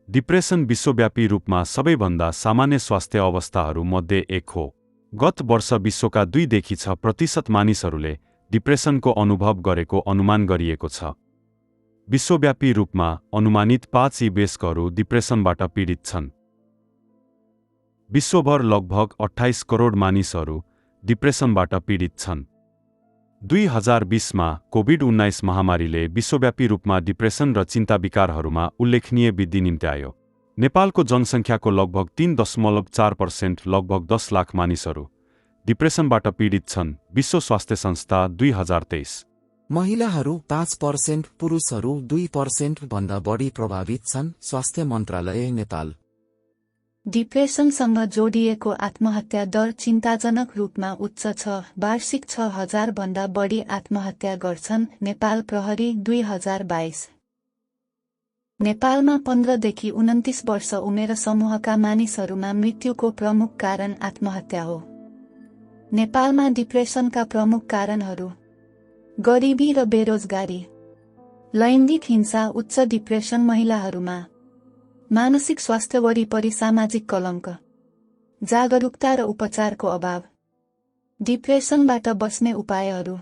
Depression विश्वव्यापी रूपमा सबैभन्दा सामान्य स्वास्थ्य अवस्थाहरूमध्ये एक हो। गत वर्ष विश्वका 2देखि 6% मानिसहरूले डिप्रेसनको अनुभव गरेको अनुमान गरिएको छ। विश्वव्यापी रूपमा अनुमानित 5 वयस्कहरू डिप्रेसनबाट पीडित छन्। विश्वभर लगभग 28 करोड मानिसहरू डिप्रेसनबाट पीडित छन्। 2020मा कोभिड-19 महामारीले विश्वव्यापी रूपमा डिप्रेसन र चिन्ता विकारहरूमा उल्लेखनीय वृद्धि निम्त्यायो। नेपालको जनसङ्ख्याको लगभग 3.4% लगभग 10 लाख मानिसहरू डिप्रेसनबाट पीडित छन्। विश्व स्वास्थ्य संस्था 2023। महिलाहरू 5%, पुरुषहरू 2% भन्दा बढी प्रभावित छन्। स्वास्थ्य मन्त्रालय नेपाल। डिप्रेसनसँग जोडिएको आत्महत्या दर चिन्ताजनक रूपमा उच्च छ। वार्षिक 6,000 भन्दा बढी आत्महत्या गर्छन्। नेपाल प्रहरी 2022। नेपालमा 15 देखि 29 वर्ष उमेर समूहका मानिसहरूमा मृत्युको प्रमुख कारण आत्महत्या हो। नेपालमा डिप्रेसनका प्रमुख कारणहरू: गरिबी र बेरोजगारी, लैङ्गिक हिंसा, उच्च डिप्रेसन महिलाहरूमा, मानसिक स्वास्थ्य वरिपरि सामाजिक कलङ्क, जागरुकता र उपचारको अभाव। डिप्रेसनबाट बच्ने उपायहरू: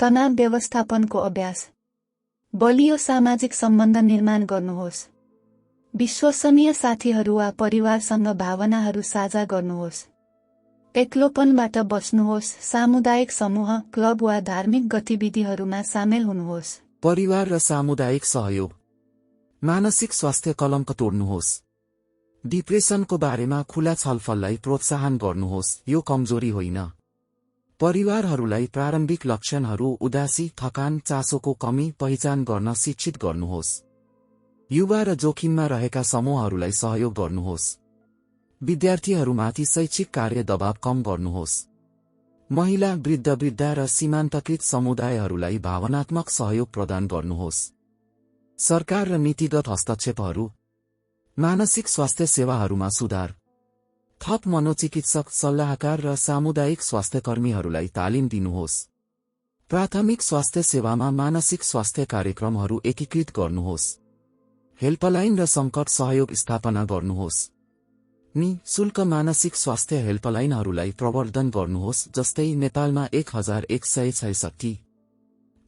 तनाव व्यवस्थापनको अभ्यास, बलियो सामाजिक सम्बन्ध निर्माण गर्नुहोस्, विश्वसनीय साथीहरू वा परिवारसँग भावनाहरू साझा गर्नुहोस्, एक्लोपनबाट बच्नुहोस्, सामुदायिक समूह, क्लब वा धार्मिक गतिविधिहरूमा सामेल हुनुहोस्। परिवार र सामुदायिक सहयोग, मानसिक स्वास्थ्य कलङ्क तोड्नुहोस्। डिप्रेसनको बारेमा खुला छलफललाई प्रोत्साहन गर्नुहोस्। यो कमजोरी होइन। परिवारहरूलाई प्रारम्भिक लक्षणहरू, उदासी, थकान, चासोको कमी पहिचान गर्न शिक्षित गर्नुहोस्। युवा र जोखिममा रहेका समूहहरूलाई सहयोग गर्नुहोस्। विद्यार्थीहरूमाथि शैक्षिक कार्य दबाव कम गर्नुहोस्। महिला, वृद्ध र सीमान्तकृत समुदायहरूलाई भावनात्मक सहयोग प्रदान गर्नुहोस्। सरकार र नीतिगत हस्तक्षेपहरू, मानसिक स्वास्थ्य सेवाहरूमा सुधार, थप मनोचिकित्सक, सल्लाहकार र सामुदायिक स्वास्थ्य कर्मीहरूलाई तालिम दिनुहोस्। प्राथमिक स्वास्थ्य सेवामा मानसिक स्वास्थ्य कार्यक्रमहरू एकीकृत गर्नुहोस्। हेल्पलाइन र सङ्कट सहयोग स्थापना गर्नुहोस्। निःशुल्क मानसिक स्वास्थ्य हेल्पलाइनहरूलाई प्रवर्धन गर्नुहोस्, जस्तै नेपालमा 1166।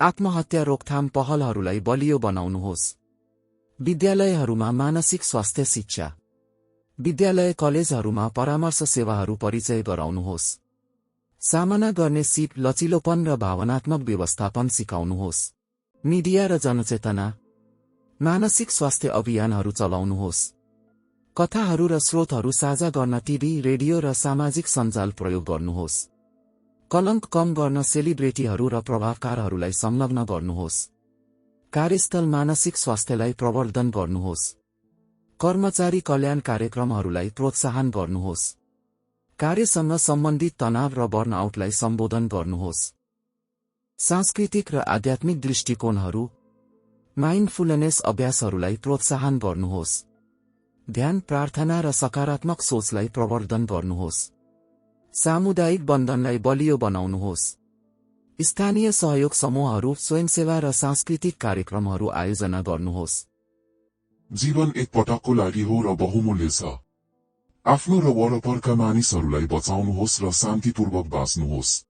आत्महत्या रोकथाम पहलहरूलाई बलियो बनाउनुहोस्। विद्यालयहरूमा मानसिक स्वास्थ्य शिक्षा, विद्यालय कलेजहरूमा परामर्श सेवाहरू परिचय गराउनुहोस्। सामना गर्ने सिप, लचिलोपन र भावनात्मक व्यवस्थापन सिकाउनुहोस्। मिडिया र जनचेतना, मानसिक स्वास्थ्य अभियानहरू चलाउनुहोस्। कथाहरू र स्रोतहरू साझा गर्न टिभी, रेडियो र सामाजिक सञ्जाल प्रयोग गर्नुहोस्। कलङ्क कम गर्न सेलिब्रेटीहरू र प्रभावकारहरूलाई संलग्न गर्नुहोस्। कार्यस्थल मानसिक स्वास्थ्यलाई प्रवर्धन गर्नुहोस्। कर्मचारी कल्याण कार्यक्रमहरूलाई प्रोत्साहन गर्नुहोस्। कार्यसँग सम्बन्धित तनाव र बर्नआउटलाई सम्बोधन गर्नुहोस्। सांस्कृतिक र आध्यात्मिक दृष्टिकोणहरू, माइन्डफुलनेस अभ्यासहरूलाई प्रोत्साहन गर्नुहोस्। ध्यान, प्रार्थना र सकारात्मक सोचलाई प्रवर्धन गर्नुहोस्। सामुदायिक बन्धनलाई बलियो बनाउनुहोस्। स्थानीय सहयोग समूहहरू, स्वयंसेवा र सांस्कृतिक कार्यक्रमहरू आयोजना गर्नुहोस्। जीवन एक पटकको लागि हो र बहुमूल्य छ। आफ्नो र वरपरका मानिसहरूलाई बचाउनुहोस् र शान्तिपूर्वक बाँच्नुहोस्।